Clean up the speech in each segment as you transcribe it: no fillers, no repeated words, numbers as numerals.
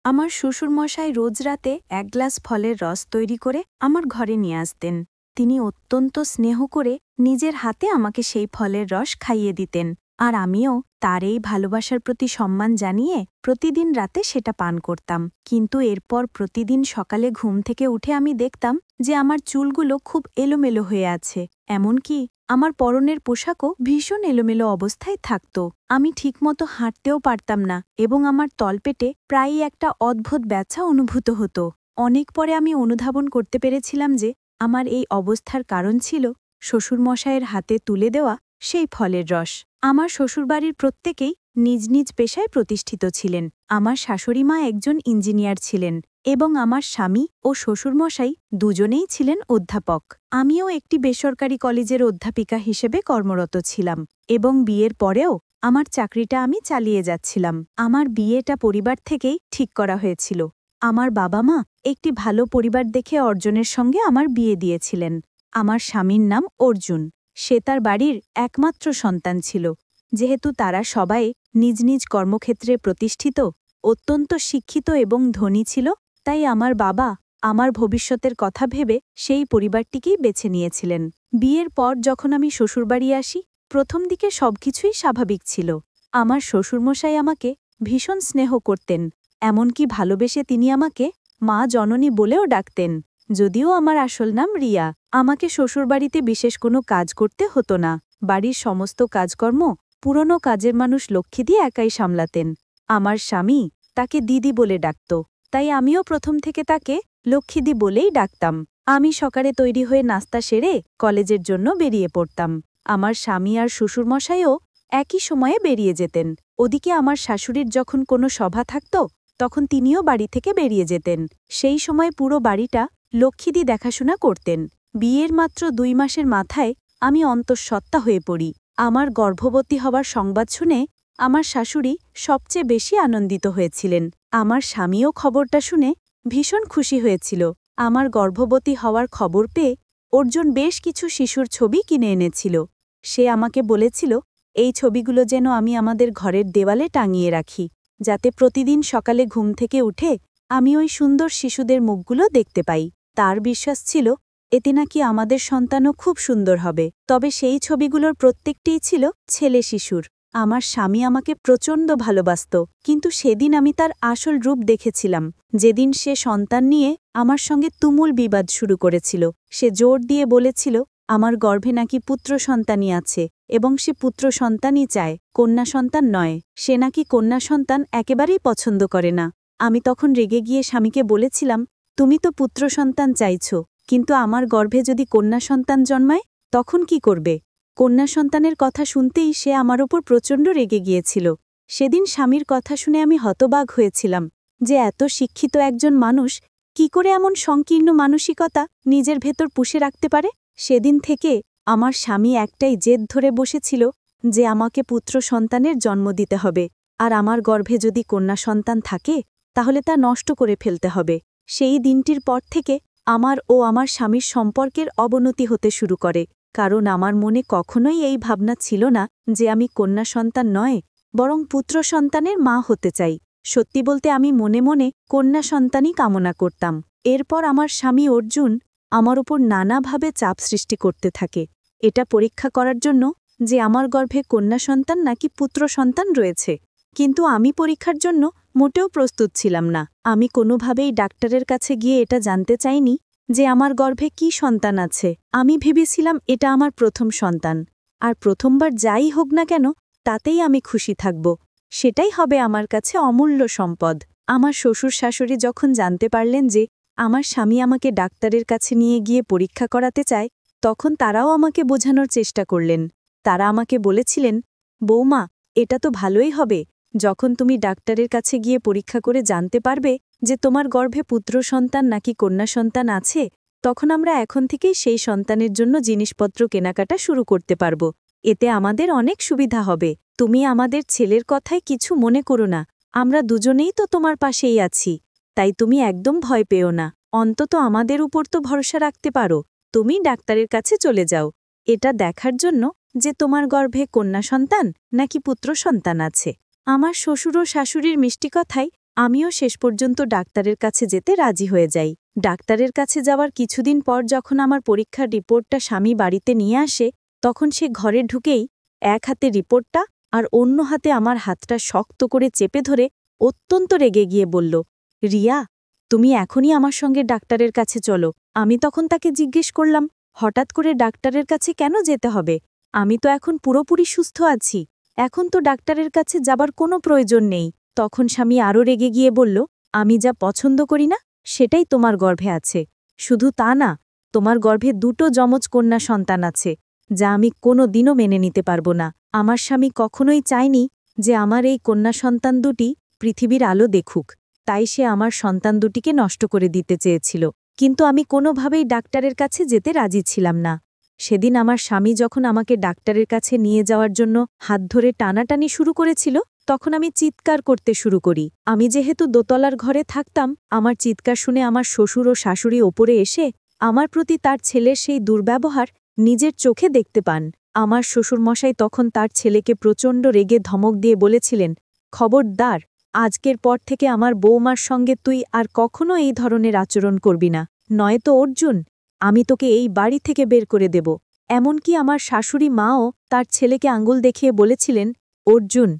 আমার শ্বশুরমশাই রোজ রাতে এক গ্লাস ফলের রস তৈরি করে আমার ঘরে নিয়ে আসতেন। তিনি অত্যন্ত স্নেহ করে নিজের হাতে আমাকে সেই ফলের রস খাইয়ে দিতেন, আর আমিও তার এই ভালোবাসার প্রতি সম্মান জানিয়ে প্রতিদিন রাতে সেটা পান করতাম। কিন্তু এরপর প্রতিদিন সকালে ঘুম থেকে উঠে আমি দেখতাম যে আমার চুলগুলো খুব এলোমেলো হয়ে আছে, এমনকি আমার পরনের পোশাকও ভীষণ এলোমেলো অবস্থায় থাকত। আমি ঠিকমতো হাঁটতেও পারতাম না এবং আমার তলপেটে প্রায়ই একটা অদ্ভুত ব্যথা অনুভূত হতো। অনেক পরে আমি অনুধাবন করতে পেরেছিলাম যে আমার এই অবস্থার কারণ ছিল শ্বশুরমশায়ের হাতে তুলে দেওয়া সেই ফলের রস। আমার শ্বশুরবাড়ির প্রত্যেকেই নিজ নিজ পেশায় প্রতিষ্ঠিত ছিলেন। আমার শাশুড়িমা একজন ইঞ্জিনিয়ার ছিলেন এবং আমার স্বামী ও শ্বশুরমশাই দুজনেই ছিলেন অধ্যাপক। আমিও একটি বেসরকারি কলেজের অধ্যাপিকা হিসেবে কর্মরত ছিলাম এবং বিয়ের পরেও আমার চাকরিটা আমি চালিয়ে যাচ্ছিলাম। আমার বিয়েটা পরিবার থেকেই ঠিক করা হয়েছিল। আমার বাবা মা একটি ভালো পরিবার দেখে অর্জুনের সঙ্গে আমার বিয়ে দিয়েছিলেন। আমার স্বামীর নাম অর্জুন। সে তার বাড়ির একমাত্র সন্তান ছিল। যেহেতু তারা সবাই নিজ নিজ কর্মক্ষেত্রে প্রতিষ্ঠিত, অত্যন্ত শিক্ষিত এবং ধনী ছিল, তাই আমার বাবা আমার ভবিষ্যতের কথা ভেবে সেই পরিবারটিকেই বেছে নিয়েছিলেন। বিয়ের পর যখন আমি শ্বশুরবাড়ি আসি, প্রথম দিকে সবকিছুই স্বাভাবিক ছিল। আমার শ্বশুরমশাই আমাকে ভীষণ স্নেহ করতেন, এমনকি ভালোবেসে তিনি আমাকে মা জননী বলেও ডাকতেন, যদিও আমার আসল নাম রিয়া। আমাকে শ্বশুরবাড়িতে বিশেষ কোনো কাজ করতে হতো না। বাড়ির সমস্ত কাজকর্ম পুরনো কাজের মানুষ লক্ষ্মী দিয়ে একাই সামলাতেন। আমার স্বামী তাকে দিদি বলে ডাকত, তাই আমিও প্রথম থেকে তাকে লক্ষ্মীদি বলেই ডাকতাম। আমি সকালে তৈরি হয়ে নাস্তা সেরে কলেজের জন্য বেরিয়ে পড়তাম। আমার স্বামী আর শ্বশুরমশাইও একই সময়ে বেরিয়ে যেতেন। ওদিকে আমার শাশুড়ির যখন কোনো সভা থাকত, তখন তিনিও বাড়ি থেকে বেরিয়ে যেতেন। সেই সময় পুরো বাড়িটা লক্ষ্মীদি দেখাশোনা করতেন। বিয়ের মাত্র 2 মাসের মাথায় আমি অন্তঃসত্ত্বা হয়ে পড়ি। আমার গর্ভবতী হবার সংবাদ শুনে আমার শাশুড়ি সবচেয়ে বেশি আনন্দিত হয়েছিলেন। আমার স্বামীও খবরটা শুনে ভীষণ খুশি হয়েছিল। আমার গর্ভবতী হওয়ার খবর পেয়ে অর্জুন বেশ কিছু শিশুর ছবি কিনে এনেছিল। সে আমাকে বলেছিল এই ছবিগুলো যেন আমি আমাদের ঘরের দেওয়ালে টাঙিয়ে রাখি, যাতে প্রতিদিন সকালে ঘুম থেকে উঠে আমি ওই সুন্দর শিশুদের মুখগুলো দেখতে পাই। তার বিশ্বাস ছিল এতে নাকি আমাদের সন্তানও খুব সুন্দর হবে। তবে সেই ছবিগুলোর প্রত্যেকটিই ছিল ছেলে শিশুর। আমার স্বামী আমাকে প্রচণ্ড ভালোবাসত, কিন্তু সেদিন আমি তার আসল রূপ দেখেছিলাম, যেদিন সে সন্তান নিয়ে আমার সঙ্গে তুমুল বিবাদ শুরু করেছিল। সে জোর দিয়ে বলেছিল আমার গর্ভে নাকি পুত্র সন্তানই আছে এবং সে পুত্র সন্তানই চায়, কন্যা সন্তান নয়। সে নাকি কন্যা সন্তান একেবারেই পছন্দ করে না। আমি তখন রেগে গিয়ে স্বামীকে বলেছিলাম, তুমি তো পুত্র সন্তান চাইছ, কিন্তু আমার গর্ভে যদি কন্যা সন্তান জন্মায় তখন কি করবে? কন্যা সন্তানের কথা শুনতেই সে আমার ওপর প্রচণ্ড রেগে গিয়েছিল। সেদিন স্বামীর কথা শুনে আমি হতবাক হয়েছিলাম যে এত শিক্ষিত একজন মানুষ কি করে এমন সংকীর্ণ মানসিকতা নিজের ভেতর পুষে রাখতে পারে। সেদিন থেকে আমার স্বামী একটাই জেদ ধরে বসেছিল যে আমাকে পুত্র সন্তানের জন্ম দিতে হবে, আর আমার গর্ভে যদি কন্যা সন্তান থাকে তাহলে তা নষ্ট করে ফেলতে হবে। সেই দিনটির পর থেকে আমার ও আমার স্বামীর সম্পর্কের অবনতি হতে শুরু করে, কারণ আমার মনে কখনোই এই ভাবনা ছিল না যে আমি কন্যা সন্তান নয়, বরং পুত্র সন্তানের মা হতে চাই। সত্যি বলতে আমি মনে মনে কন্যা সন্তানই কামনা করতাম। এরপর আমার স্বামী অর্জুন আমার উপর নানাভাবে চাপ সৃষ্টি করতে থাকে, এটা পরীক্ষা করার জন্য যে আমার গর্ভে কন্যা সন্তান নাকি পুত্র সন্তান রয়েছে। কিন্তু আমি পরীক্ষার জন্য মোটেও প্রস্তুত ছিলাম না। আমি কোনোভাবেই ডাক্তারের কাছে গিয়ে এটা জানতে চাইনি যে আমার গর্ভে কি সন্তান আছে। আমি ভেবেছিলাম এটা আমার প্রথম সন্তান, আর প্রথমবার যাই হোক না কেন তাতেই আমি খুশি থাকব। সেটাই হবে আমার কাছে অমূল্য সম্পদ। আমার শ্বশুর শাশুড়ি যখন জানতে পারলেন যে আমার স্বামী আমাকে ডাক্তারের কাছে নিয়ে গিয়ে পরীক্ষা করাতে চায়, তখন তারাও আমাকে বোঝানোর চেষ্টা করলেন। তারা আমাকে বলেছিলেন, বৌমা, এটা তো ভালোই হবে, যখন তুমি ডাক্তারের কাছে গিয়ে পরীক্ষা করে জানতে পারবে যে তোমার গর্ভে পুত্র সন্তান নাকি কন্যা সন্তান আছে, তখন আমরা এখন থেকেই সেই সন্তানের জন্য জিনিসপত্র কেনাকাটা শুরু করতে পারব। এতে আমাদের অনেক সুবিধা হবে। তুমি আমাদের ছেলের কথায় কিছু মনে করো না, আমরা দুজনেই তো তোমার পাশেই আছি, তাই তুমি একদম ভয় পেও না। অন্তত আমাদের উপর তো ভরসা রাখতে পারো। তুমি ডাক্তারের কাছে চলে যাও এটা দেখার জন্য যে তোমার গর্ভে কন্যা সন্তান নাকি পুত্র সন্তান আছে। আমার শ্বশুর ও শাশুড়ির মিষ্টি কথায় আমিও শেষ পর্যন্ত ডাক্তারের কাছে যেতে রাজি হয়ে যাই। ডাক্তারের কাছে যাওয়ার কিছুদিন পর যখন আমার পরীক্ষার রিপোর্টটা স্বামী বাড়িতে নিয়ে আসে, তখন সে ঘরে ঢুকেই এক হাতে রিপোর্টটা আর অন্য হাতে আমার হাতটা শক্ত করে চেপে ধরে অত্যন্ত রেগে গিয়ে বলল, রিয়া, তুমি এখনই আমার সঙ্গে ডাক্তারের কাছে চলো। আমি তখন তাকে জিজ্ঞেস করলাম, হঠাৎ করে ডাক্তারের কাছে কেন যেতে হবে? আমি তো এখন পুরোপুরি সুস্থ আছি, এখন তো ডাক্তারের কাছে যাবার কোনো প্রয়োজন নেই। তখন স্বামী আরও রেগে গিয়ে বলল, আমি যা পছন্দ করি না সেটাই তোমার গর্ভে আছে। শুধু তা না, তোমার গর্ভে 2টো যমজ কন্যা সন্তান আছে, যা আমি কোনো দিনও মেনে নিতে পারব না। আমার স্বামী কখনোই চায়নি যে আমার এই কন্যা সন্তান দুটি পৃথিবীর আলো দেখুক, তাই সে আমার সন্তান দুটিকে নষ্ট করে দিতে চেয়েছিল। কিন্তু আমি কোনোভাবেই ডাক্তারের কাছে যেতে রাজি ছিলাম না। সেদিন আমার স্বামী যখন আমাকে ডাক্তারের কাছে নিয়ে যাওয়ার জন্য হাত ধরে টানাটানি শুরু করেছিল, তখন আমি চিৎকার করতে শুরু করি। আমি যেহেতু দোতলার ঘরে থাকতাম, আমার চিৎকার শুনে আমার শ্বশুর ও শাশুড়ি ওপরে এসে আমার প্রতি তার ছেলের সেই দুর্ব্যবহার নিজের চোখে দেখতে পান। আমার শ্বশুরমশাই তখন তার ছেলেকে প্রচণ্ড রেগে ধমক দিয়ে বলেছিলেন, খবরদার, আজকের পর থেকে আমার বৌমার সঙ্গে তুই আর কখনো এই ধরনের আচরণ করবি না, নয়তো অর্জুন, আমি তোকে এই বাড়ি থেকে বের করে দেব। এমনকি আমার শাশুড়ি মাও তার ছেলেকে আঙুল দেখিয়ে বলেছিলেন, অর্জুন,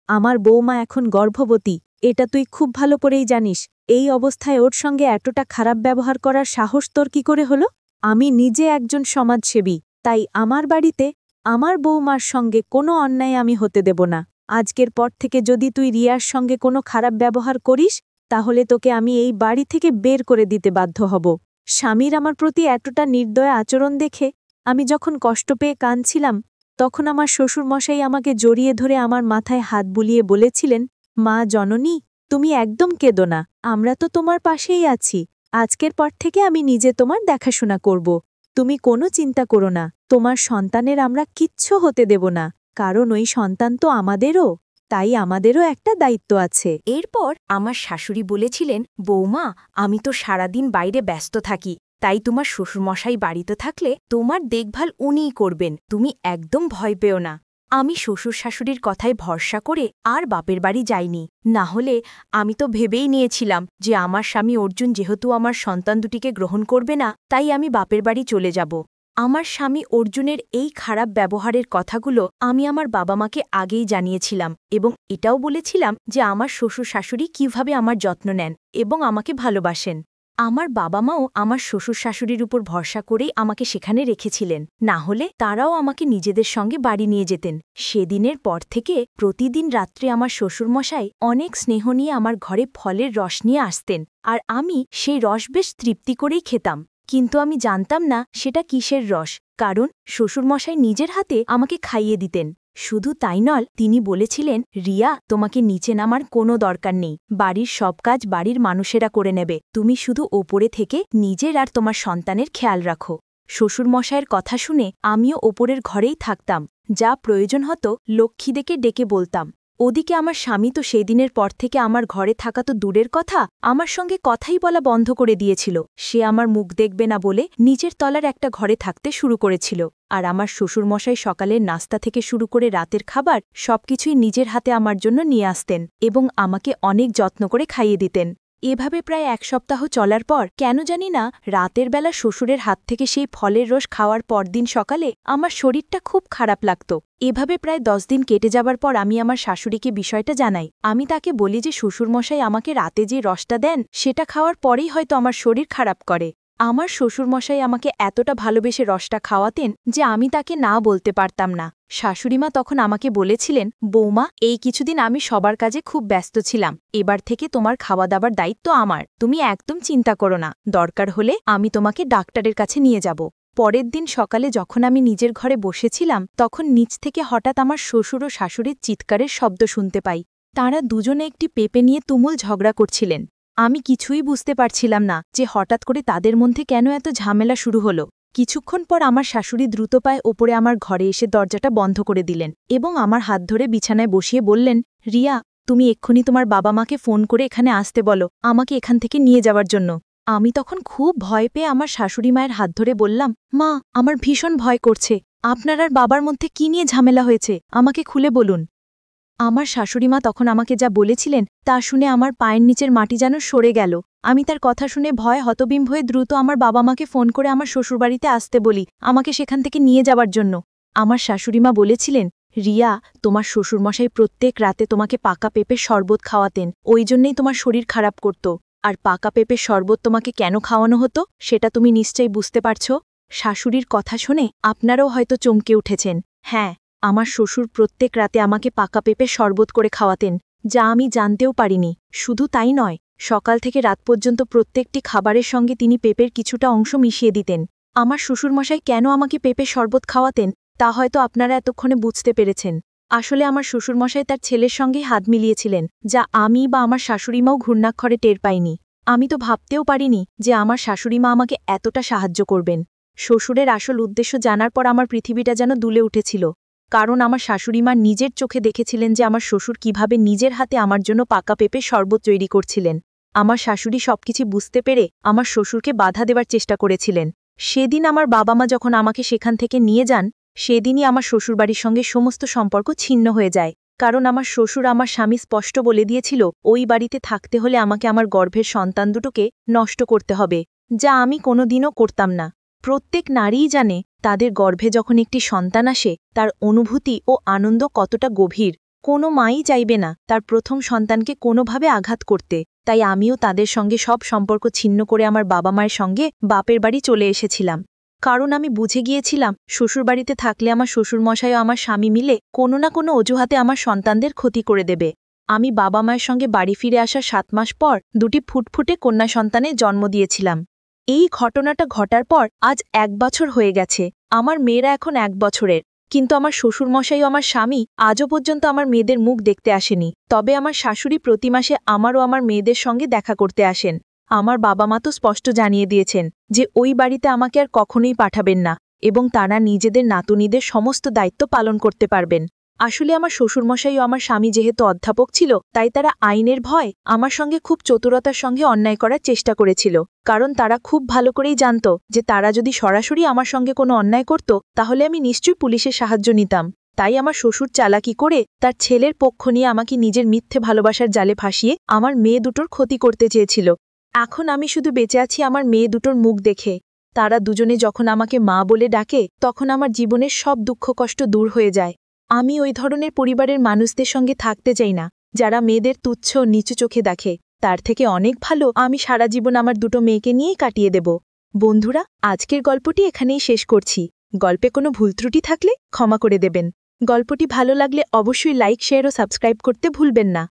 আমার বৌমা এখন গর্ভবতী, এটা তুই খুব ভালো করেই জানিস। এই অবস্থায় ওর সঙ্গে এতটা খারাপ ব্যবহার করার সাহস তোর কি করে হলো? আমি নিজে একজন সমাজসেবী, তাই আমার বাড়িতে আমার বৌমার সঙ্গে কোনো অন্যায় আমি হতে দেব না। আজকের পর থেকে যদি তুই রিয়ার সঙ্গে কোনো খারাপ ব্যবহার করিস, তাহলে তোকে আমি এই বাড়ি থেকে বের করে দিতে বাধ্য হব। স্বামীর আমার প্রতি এতটা নির্দয় আচরণ দেখে আমি যখন কষ্ট পেয়ে কাঁদছিলাম, তখন আমার শ্বশুরমশাই আমাকে জড়িয়ে ধরে আমার মাথায় হাত বুলিয়ে বলেছিলেন, মা জননী, তুমি একদম কেঁদো না, আমরা তো তোমার পাশেই আছি। আজকের পর থেকে আমি নিজে তোমার দেখাশোনা করব। তুমি কোনো চিন্তা করো না, তোমার সন্তানের আমরা কিচ্ছু হতে দেব না, কারণ ওই সন্তান তো আমাদেরও, তাই আমাদেরও একটা দায়িত্ব আছে। এরপর আমার শাশুড়ি বলেছিলেন, বৌমা, আমি তো সারাদিন বাইরে ব্যস্ত থাকি, তাই তোমার শ্বশুরমশাই বাড়িতে থাকলে তোমার দেখভাল উনিই করবেন, তুমি একদম ভয় পেও না। আমি শ্বশুর শাশুড়ির কথায় ভরসা করে আর বাপের বাড়ি যাইনি। না হলে আমি তো ভেবেই নিয়েছিলাম যে আমার স্বামী অর্জুন যেহেতু আমার সন্তান দুটিকে গ্রহণ করবে না, তাই আমি বাপের বাড়ি চলে যাব। আমার স্বামী অর্জুনের এই খারাপ ব্যবহারের কথাগুলো আমি আমার বাবা মাকে আগেই জানিয়েছিলাম এবং এটাও বলেছিলাম যে আমার শ্বশুর শাশুড়ি কিভাবে আমার যত্ন নেন এবং আমাকে ভালোবাসেন। আমার বাবা মাও আমার শ্বশুর শাশুড়ির উপর ভরসা করেই আমাকে সেখানে রেখেছিলেন, না হলে তারাও আমাকে নিজেদের সঙ্গে বাড়ি নিয়ে যেতেন। সেদিনের পর থেকে প্রতিদিন রাত্রে আমার শ্বশুরমশাই অনেক স্নেহ নিয়ে আমার ঘরে ফলের রস নিয়ে আসতেন, আর আমি সেই রস বেশ তৃপ্তি করেই খেতাম। কিন্তু আমি জানতাম না সেটা কিসের রস, কারণ শ্বশুরমশাই নিজের হাতে আমাকে খাইয়ে দিতেন। শুধু তাই নয়, তিনি বলেছিলেন, রিয়া, তোমাকে নিচে নামার কোনো দরকার নেই, বাড়ির সব কাজ বাড়ির মানুষেরা করে নেবে, তুমি শুধু ওপরে থেকে নিজের আর তোমার সন্তানের খেয়াল রাখো। শ্বশুরমশায়ের কথা শুনে আমিও ওপরের ঘরেই থাকতাম, যা প্রয়োজন হতো লক্ষ্মীদেরকে ডেকে বলতাম। ওদিকে আমার স্বামী তো সেই দিনের পর থেকে আমার ঘরে থাকা তো দূরের কথা, আমার সঙ্গে কথাই বলা বন্ধ করে দিয়েছিল। সে আমার মুখ দেখবে না বলে নিচের তলার একটা ঘরে থাকতে শুরু করেছিল, আর আমার শ্বশুরমশাই সকালের নাস্তা থেকে শুরু করে রাতের খাবার সবকিছুই নিজের হাতে আমার জন্য নিয়ে আসতেন এবং আমাকে অনেক যত্ন করে খাইয়ে দিতেন। এভাবে প্রায় 1 সপ্তাহ চলার পর কেন জানি না রাতের বেলা শ্বশুরের হাত থেকে সেই ফলের রস খাওয়ার পরদিন সকালে আমার শরীরটা খুব খারাপ লাগত। এভাবে প্রায় 10 দিন কেটে যাবার পর আমি আমার শাশুড়িকে বিষয়টা জানাই। আমি তাকে বলি যে শ্বশুরমশাই আমাকে রাতে যে রসটা দেন সেটা খাওয়ার পরেই হয়তো আমার শরীর খারাপ করে। আমার শ্বশুরমশাই আমাকে এতটা ভালোবেসে রসটা খাওয়াতেন যে আমি তাকে না বলতে পারতাম না। শাশুড়িমা তখন আমাকে বলেছিলেন, বৌমা, এই কিছুদিন আমি সবার কাজে খুব ব্যস্ত ছিলাম, এবার থেকে তোমার খাওয়া দাবার দায়িত্ব আমার, তুমি একদম চিন্তা করো না, দরকার হলে আমি তোমাকে ডাক্তারের কাছে নিয়ে যাব। পরের দিন সকালে যখন আমি নিজের ঘরে বসেছিলাম, তখন নিচ থেকে হঠাৎ আমার শ্বশুর ও শাশুড়ির চিৎকারের শব্দ শুনতে পাই। তাঁরা দুজনে একটি পেঁপে নিয়ে তুমুল ঝগড়া করছিলেন। আমি কিছুই বুঝতে পারছিলাম না যে হঠাৎ করে তাদের মধ্যে কেন এত ঝামেলা শুরু হলো। কিছুক্ষণ পর আমার শাশুড়ি দ্রুত পায়ে ওপরে আমার ঘরে এসে দরজাটা বন্ধ করে দিলেন এবং আমার হাত ধরে বিছানায় বসিয়ে বললেন, রিয়া, তুমি এক্ষুনি তোমার বাবা মাকে ফোন করে এখানে আসতে বলো, আমাকে এখান থেকে নিয়ে যাওয়ার জন্য। আমি তখন খুব ভয় পেয়ে আমার শাশুড়ি মায়ের হাত ধরে বললাম, মা, আমার ভীষণ ভয় করছে, আপনার আর বাবার মধ্যে কি নিয়ে ঝামেলা হয়েছে, আমাকে খুলে বলুন। আমার শাশুড়িমা তখন আমাকে যা বলেছিলেন তা শুনে আমার পায়ের নিচের মাটি যেন সরে গেল। আমি তার কথা শুনে ভয়ে হতবিম্ব হয়ে দ্রুত আমার বাবা মাকে ফোন করে আমার শ্বশুরবাড়িতে আসতে বলি, আমাকে সেখান থেকে নিয়ে যাবার জন্য। আমার শাশুড়িমা বলেছিলেন, রিয়া, তোমার শ্বশুরমশাই প্রত্যেক রাতে তোমাকে পাকা পেঁপের শরবত খাওয়াতেন, ওই জন্যেই তোমার শরীর খারাপ করত। আর পাকা পেঁপের শরবত তোমাকে কেন খাওয়ানো হতো সেটা তুমি নিশ্চয়ই বুঝতে পারছ। শাশুড়ির কথা শুনে আপনারাও হয়তো চমকে উঠেছেন। হ্যাঁ, আমার শ্বশুর প্রত্যেক রাতে আমাকে পাকা পেঁপের শরবত করে খাওয়াতেন, যা আমি জানতেও পারিনি। শুধু তাই নয়, সকাল থেকে রাত পর্যন্ত প্রত্যেকটি খাবারের সঙ্গে তিনি পেঁপের কিছুটা অংশ মিশিয়ে দিতেন। আমার শ্বশুরমশাই কেন আমাকে পেঁপের শরবত খাওয়াতেন তা হয়তো আপনারা এতক্ষণে বুঝতে পেরেছেন। আসলে আমার শ্বশুরমশাই তার ছেলের সঙ্গেই হাত মিলিয়েছিলেন, যা আমি বা আমার শাশুড়িমাও ঘূর্ণাক্ষরে টের পাইনি। আমি তো ভাবতেও পারিনি যে আমার শাশুড়িমা আমাকে এতটা সাহায্য করবেন। শ্বশুরের আসল উদ্দেশ্য জানার পর আমার পৃথিবীটা যেন দুলে উঠেছিল, কারণ আমার শাশুড়িমা নিজের চোখে দেখেছিলেন যে আমার শ্বশুর কিভাবে নিজের হাতে আমার জন্য পাকা পেঁপে শরবত তৈরি করছিলেন। আমার শাশুড়ি সবকিছু বুঝতে পেরে আমার শ্বশুরকে বাধা দেওয়ার চেষ্টা করেছিলেন। সেদিন আমার বাবা মা যখন আমাকে সেখান থেকে নিয়ে যান, সেদিনই আমার শ্বশুরবাড়ির সঙ্গে সমস্ত সম্পর্ক ছিন্ন হয়ে যায়, কারণ আমার শ্বশুর আমার স্বামী স্পষ্ট বলে দিয়েছিল ওই বাড়িতে থাকতে হলে আমাকে আমার গর্ভের সন্তান দুটোকে নষ্ট করতে হবে, যা আমি কোনোদিনও করতাম না। প্রত্যেক নারীই জানে তাদের গর্ভে যখন একটি সন্তান আসে তার অনুভূতি ও আনন্দ কতটা গভীর। কোনো মাই চাইবে না তার প্রথম সন্তানকে কোনোভাবে আঘাত করতে, তাই আমিও তাদের সঙ্গে সব সম্পর্ক ছিন্ন করে আমার বাবা মায়ের সঙ্গে বাপের বাড়ি চলে এসেছিলাম। কারণ আমি বুঝে গিয়েছিলাম শ্বশুরবাড়িতে থাকলে আমার শ্বশুরমশাই ও আমার স্বামী মিলে কোনো না কোনো অজুহাতে আমার সন্তানদের ক্ষতি করে দেবে। আমি বাবা মায়ের সঙ্গে বাড়ি ফিরে আসার 7 মাস পর দুটি ফুটফুটে কন্যা সন্তানের জন্ম দিয়েছিলাম। এই ঘটনাটা ঘটার পর আজ 1 বছর হয়ে গেছে। আমার মেয়েরা এখন 1 বছরের, কিন্তু আমার শ্বশুরমশাই ও আমার স্বামী আজও পর্যন্ত আমার মেয়েদের মুখ দেখতে আসেনি। তবে আমার শাশুড়ি প্রতি মাসে আমার ও আমার মেয়েদের সঙ্গে দেখা করতে আসেন। আমার বাবা মা তো স্পষ্ট জানিয়ে দিয়েছেন যে ওই বাড়িতে আমাকে আর কখনোই পাঠাবেন না, এবং তারা নিজেদের নাতুনিদের সমস্ত দায়িত্ব পালন করতে পারবেন। আসলে আমার শ্বশুরমশাই ও আমার স্বামী যেহেতু অধ্যাপক ছিল, তাই তারা আইনের ভয় আমার সঙ্গে খুব চতুরতার সঙ্গে অন্যায় করার চেষ্টা করেছিল, কারণ তারা খুব ভালো করেই জানত যে তারা যদি সরাসরি আমার সঙ্গে কোনো অন্যায় করত তাহলে আমি নিশ্চয়ই পুলিশের সাহায্য নিতাম। তাই আমার শ্বশুর চালাকি করে তার ছেলের পক্ষ নিয়ে আমাকে নিজের মিথ্যে ভালোবাসার জালে ফাঁসিয়ে আমার মেয়ে দুটোর ক্ষতি করতে চেয়েছিল। এখন আমি শুধু বেঁচে আছি আমার মেয়ে দুটোর মুখ দেখে। তারা দুজনে যখন আমাকে মা বলে ডাকে তখন আমার জীবনের সব দুঃখ কষ্ট দূর হয়ে যায়। আমি ওই ধরনের পরিবারের মানুষদের সঙ্গে থাকতে চাই না, যারা মেয়েদের তুচ্ছ নিচু চোখে দেখে। তার থেকে অনেক ভালো আমি সারা জীবন আমার দুটো মেয়েকে নিয়েই কাটিয়ে দেব। বন্ধুরা, আজকের গল্পটি এখানেই শেষ করছি। গল্পে কোনো ভুল ত্রুটি থাকলে ক্ষমা করে দেবেন। গল্পটি ভালো লাগলে অবশ্যই লাইক, শেয়ার ও সাবস্ক্রাইব করতে ভুলবেন না।